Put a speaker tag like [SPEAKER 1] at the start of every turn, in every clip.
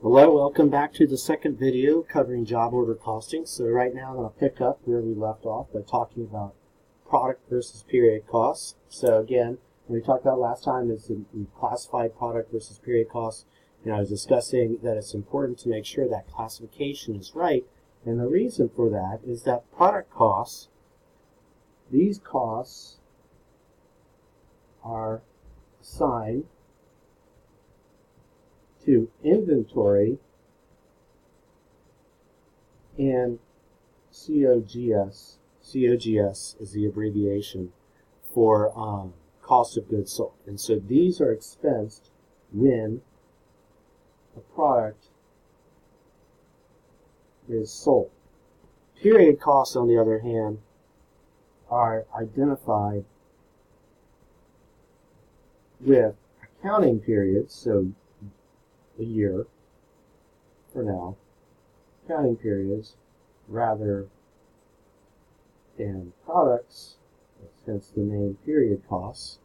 [SPEAKER 1] Hello, welcome back to the second video covering job order costing. So right now I'm going to pick up where we left off by talking about product versus period costs. So again, when we talked about last time is we classified product versus period costs, and I was discussing that it's important to make sure that classification is right. And the reason for that is that product costs, these costs are assigned to inventory and COGS. COGS is the abbreviation for cost of goods sold. And so these are expensed when a product is sold. Period costs, on the other hand, are identified with accounting periods, so a year for now, accounting periods rather than products, hence the name period costs,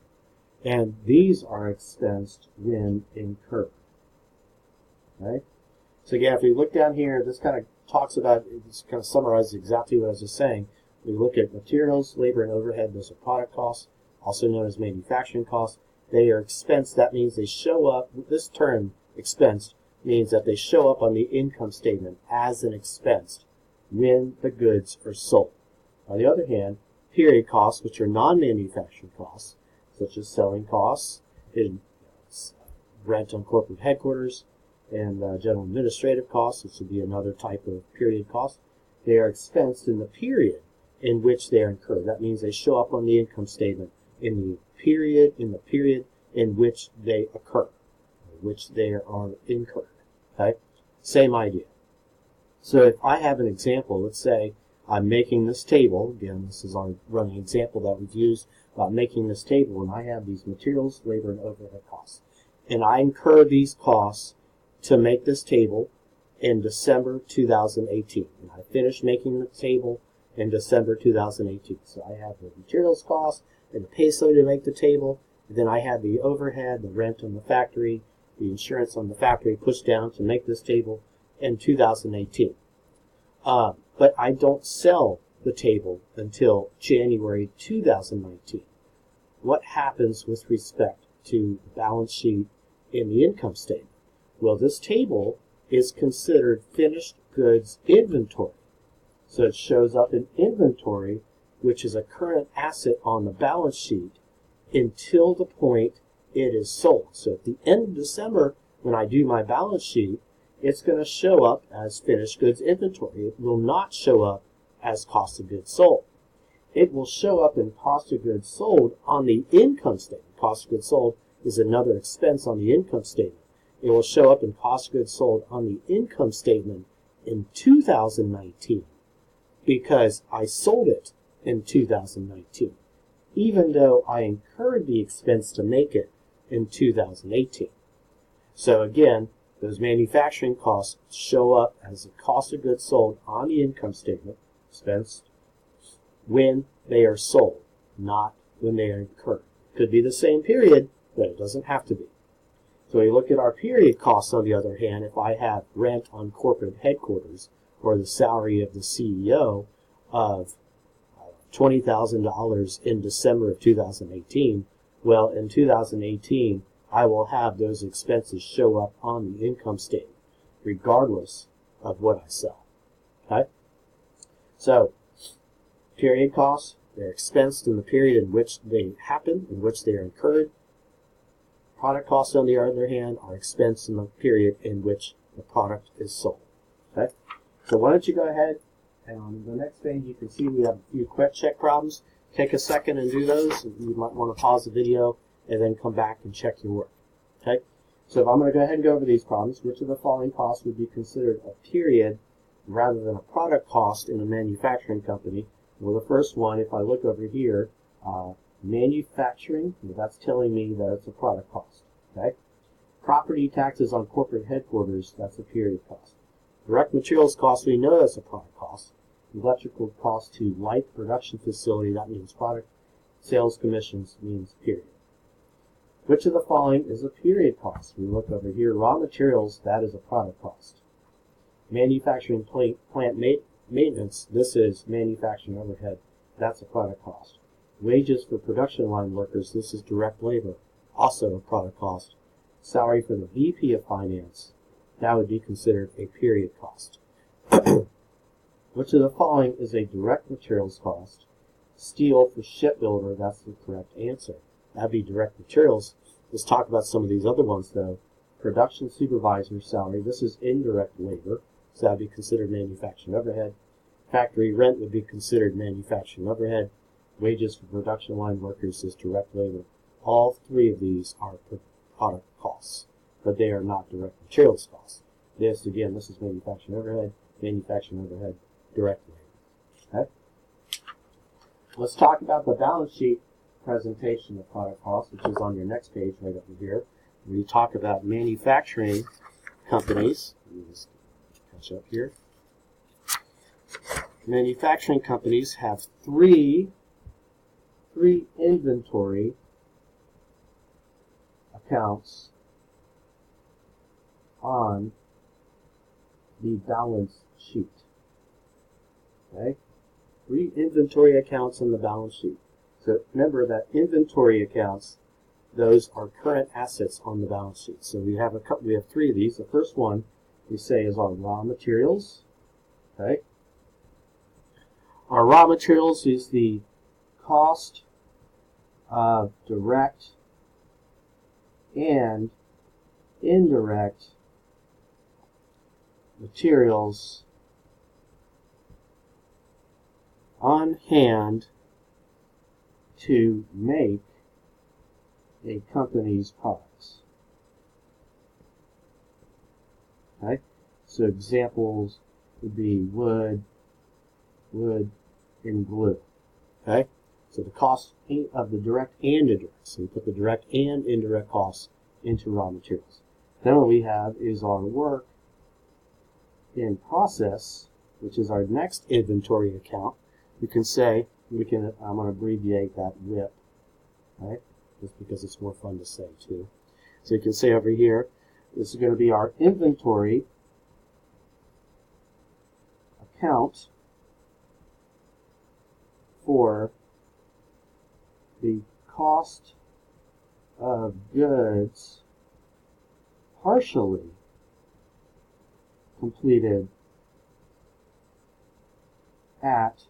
[SPEAKER 1] and these are expensed when incurred. Okay? So again, if we look down here, this kind of talks about, this kind of summarizes exactly what I was just saying. We look at materials, labor, and overhead. Those are product costs, also known as manufacturing costs. They are expensed. That means they show up, this term, expensed, means that they show up on the income statement as an expense when the goods are sold. On the other hand, period costs, which are non-manufacturing costs, such as selling costs, rent on corporate headquarters, and general administrative costs, which would be another type of period cost, they are expensed in the period in which they are incurred. That means they show up on the income statement in the period in which they occur, which they are incurred. Okay? Same idea. So if I have an example, let's say I'm making this table, again, this is our running example that we've used about making this table, and I have these materials, labor, and overhead costs. And I incur these costs to make this table in December 2018. And I finish making the table in December 2018. So I have the materials cost and the pay somebody to make the table. And then I have the overhead, the rent on the factory, the insurance on the factory pushed down to make this table in 2018. But I don't sell the table until January 2019. What happens with respect to the balance sheet in the income statement? Well, this table is considered finished goods inventory. So it shows up in inventory, which is a current asset on the balance sheet until the point it is sold. So at the end of December, when I do my balance sheet, it's going to show up as finished goods inventory. It will not show up as cost of goods sold. It will show up in cost of goods sold on the income statement. Cost of goods sold is another expense on the income statement. It will show up in cost of goods sold on the income statement in 2019 because I sold it in 2019, even though I incurred the expense to make it in 2018. So again, those manufacturing costs show up as a cost of goods sold on the income statement, expensed, when they are sold, not when they are incurred. Could be the same period, but it doesn't have to be. So we look at our period costs, on the other hand. If I have rent on corporate headquarters or the salary of the CEO of $20,000 in December of 2018, well, in 2018, I will have those expenses show up on the income statement, regardless of what I sell. Okay? So, period costs, they're expensed in the period in which they happen, in which they are incurred. Product costs, on the other hand, are expensed in the period in which the product is sold. Okay? So why don't you go ahead, and on the next page you can see we have a few quick check problems. Take a second and do those. You might want to pause the video and then come back and check your work. Okay? So if I'm going to go ahead and go over these problems, which of the following costs would be considered a period rather than a product cost in a manufacturing company? Well, the first one, if I look over here, manufacturing, that's telling me that it's a product cost. Okay? Property taxes on corporate headquarters, that's a period cost. Direct materials cost, we know that's a product cost. Electrical cost to light production facility, that means product. Sales commissions means period. Which of the following is a period cost? We look over here. Raw materials, that is a product cost. Manufacturing plant maintenance, this is manufacturing overhead. That's a product cost. Wages for production line workers, this is direct labor, also a product cost. Salary for the VP of Finance, that would be considered a period cost. Which of the following is a direct materials cost? Steel for shipbuilder, that's the correct answer. That'd be direct materials. Let's talk about some of these other ones though. Production supervisor salary, this is indirect labor, so that'd be considered manufacturing overhead. Factory rent would be considered manufacturing overhead. Wages for production line workers is direct labor. All three of these are product costs, but they are not direct materials costs. This, again, this is manufacturing overhead, direct labor. Okay? Let's talk about the balance sheet presentation of product costs, which is on your next page right over here. We talk about manufacturing companies. Let me just catch up here. Manufacturing companies have three inventory accounts on the balance sheet. Okay? 3 inventory accounts on the balance sheet. So remember that inventory accounts, those are current assets on the balance sheet. So we have 3 of these. The first one we say is our raw materials. Okay? Our raw materials is the cost of direct and indirect materials on hand to make a company's products. Okay? So examples would be wood, and glue. Okay? So the cost of the direct and indirect. So we put the direct and indirect costs into raw materials. Then what we have is our work in process, which is our next inventory account. We can say, I'm going to abbreviate that WIP, right? Just because it's more fun to say too. So you can say over here, this is going to be our inventory account for the cost of goods partially completed at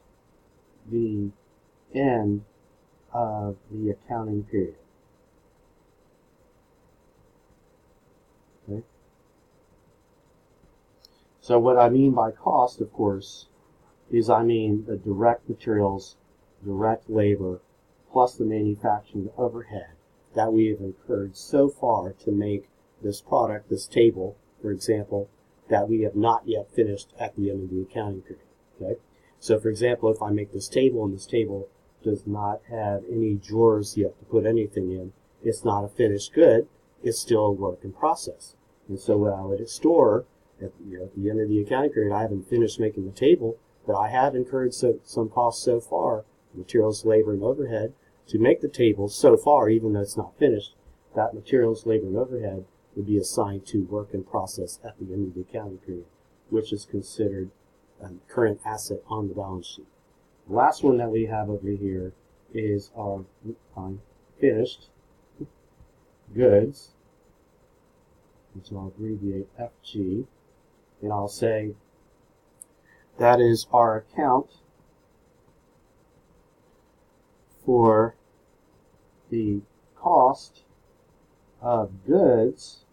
[SPEAKER 1] the end of the accounting period. Okay. So what I mean by cost, of course, is I mean the direct materials, direct labor, plus the manufacturing overhead that we have incurred so far to make this product, this table, for example, that we have not yet finished at the end of the accounting period. Okay? So, for example, if I make this table and this table does not have any drawers yet to put anything in, it's not a finished good, it's still a work in process. And so what I would store at the end of the accounting period, I haven't finished making the table, but I have incurred some costs so far, materials, labor, and overhead, to make the table so far, even though it's not finished. That materials, labor, and overhead would be assigned to work in process at the end of the accounting period, which is considered a current asset on the balance sheet. The last one that we have over here is our finished goods, which I'll abbreviate FG, and I'll say that is our account for the cost of goods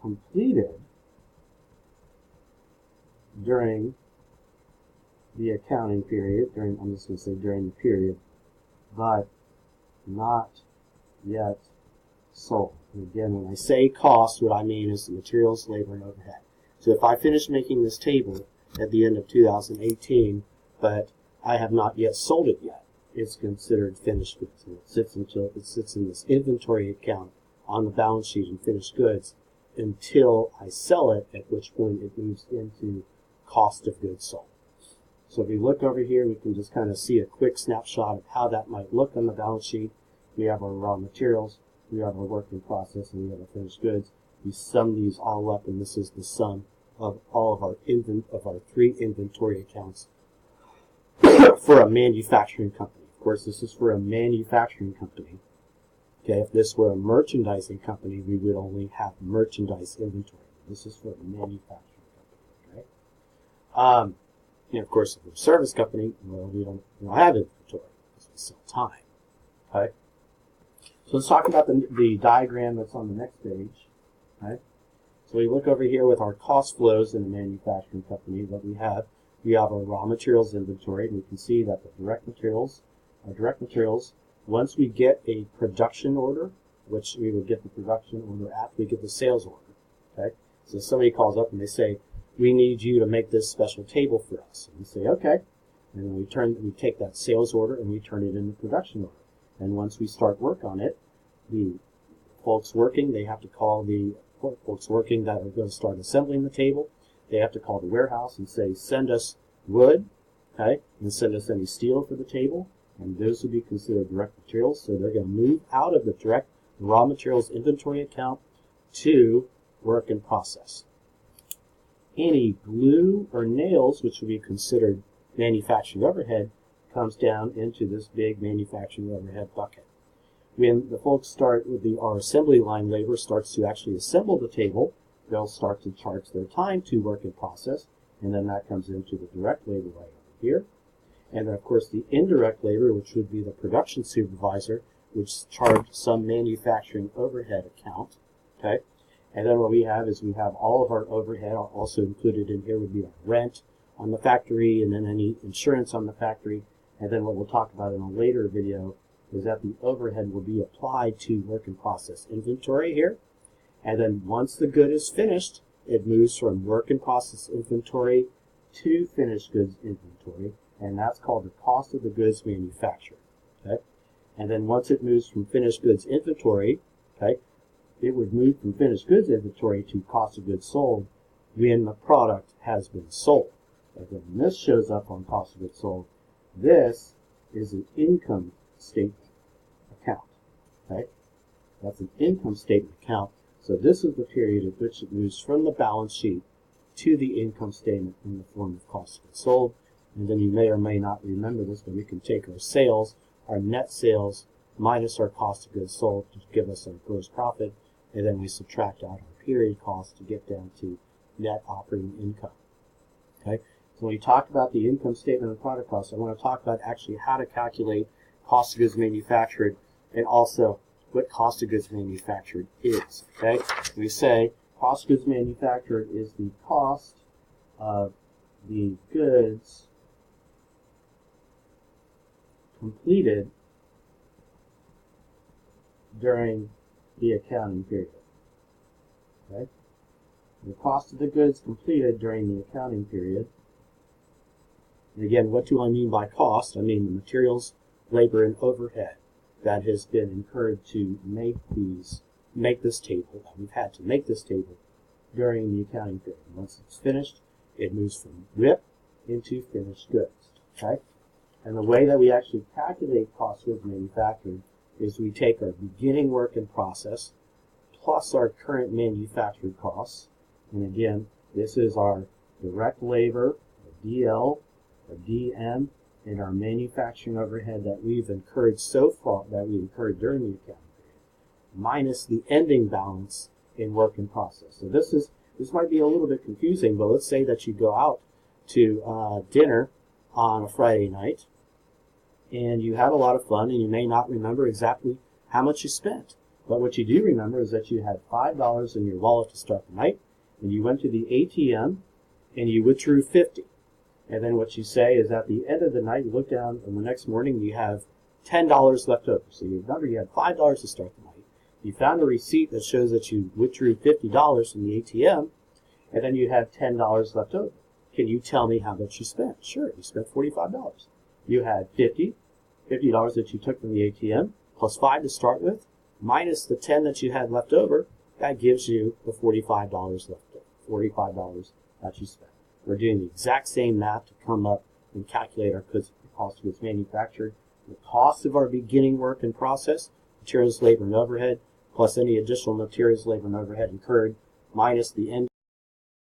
[SPEAKER 1] completed during the accounting period, I'm just going to say during the period, but not yet sold. And again, when I say cost, what I mean is the materials, labor, and overhead. So if I finish making this table at the end of 2018, but I have not yet sold it yet, it's considered finished goods. And it sits in this inventory account on the balance sheet in finished goods until I sell it, at which point it moves into cost of goods sold. So if we look over here, we can just kind of see a quick snapshot of how that might look on the balance sheet. We have our raw materials, we have our work in process, and we have our finished goods. We sum these all up, and this is the sum of all of our 3 inventory accounts for a manufacturing company. Of course, this is for a manufacturing company. Okay, if this were a merchandising company, we would only have merchandise inventory. This is for a manufacturing company. Okay. And of course, if we're a service company, well, we don't have inventory because we sell time. Okay. So let's talk about the diagram that's on the next page. Okay. So we look over here with our cost flows in a manufacturing company. What we have our raw materials inventory, and we can see that the direct materials, once we get a production order, which we would get the production order after we get the sales order. Okay. So somebody calls up and they say, we need you to make this special table for us. And we say, okay. And then we take that sales order and we turn it into production order. And once we start work on it, the folks working, they have to call the folks working that are going to start assembling the table. They have to call the warehouse and say, send us wood, okay, and send us any steel for the table. And those would be considered direct materials. So they're going to move out of the direct raw materials inventory account to work in process. Any glue or nails, which would be considered manufacturing overhead, comes down into this big manufacturing overhead bucket. When the folks start with our assembly line labor starts to actually assemble the table, they'll start to charge their time to work in process, and then that comes into the direct labor right over here. And then, of course, the indirect labor, which would be the production supervisor, which charged some manufacturing overhead account. Okay. And then what we have is we have all of our overhead. Also included in here would be our rent on the factory, and then any insurance on the factory. And then what we'll talk about in a later video is that the overhead will be applied to work in process inventory here. And then once the good is finished, it moves from work in process inventory to finished goods inventory. And that's called the cost of the goods manufactured. Okay. And then once it moves from finished goods inventory, okay, it would move from finished goods inventory to cost of goods sold when the product has been sold. And when this shows up on cost of goods sold, this is an income statement account. Okay? That's an income statement account. So this is the period at which it moves from the balance sheet to the income statement in the form of cost of goods sold. And then you may or may not remember this, but we can take our sales, our net sales, minus our cost of goods sold to give us our gross profit, and then we subtract out our period cost to get down to net operating income. Okay? So when we talk about the income statement and product cost, I want to talk about actually how to calculate cost of goods manufactured and also what cost of goods manufactured is. Okay? We say cost of goods manufactured is the cost of the goods completed during the accounting period. Okay? The cost of the goods completed during the accounting period. And again, what do I mean by cost? I mean the materials, labor, and overhead that has been incurred to make this table, that we've had to make this table during the accounting period. Once it's finished, it moves from WIP into finished goods. Okay? And the way that we actually calculate cost of goods manufactured is we take our beginning work in process plus our current manufactured costs. And again, this is our direct labor, our DL, our DM, and our manufacturing overhead that we've incurred so far, that we incurred during the accounting period, minus the ending balance in work in process. So this might be a little bit confusing, but let's say that you go out to dinner on a Friday night, and you had a lot of fun, and you may not remember exactly how much you spent. But what you do remember is that you had $5 in your wallet to start the night, and you went to the ATM, and you withdrew $50. And then what you say is at the end of the night, you look down, and the next morning you have $10 left over. So you remember you had $5 to start the night. You found a receipt that shows that you withdrew $50 from the ATM, and then you have $10 left over. Can you tell me how much you spent? Sure, you spent $45. You had $50 that you took from the ATM, plus $5 to start with, minus the $10 that you had left over. That gives you the $45 left over, $45 that you spent. We're doing the exact same math to come up and calculate our cost of goods manufactured. The cost of our beginning work in process, materials, labor, and overhead, plus any additional materials, labor, and overhead incurred, minus the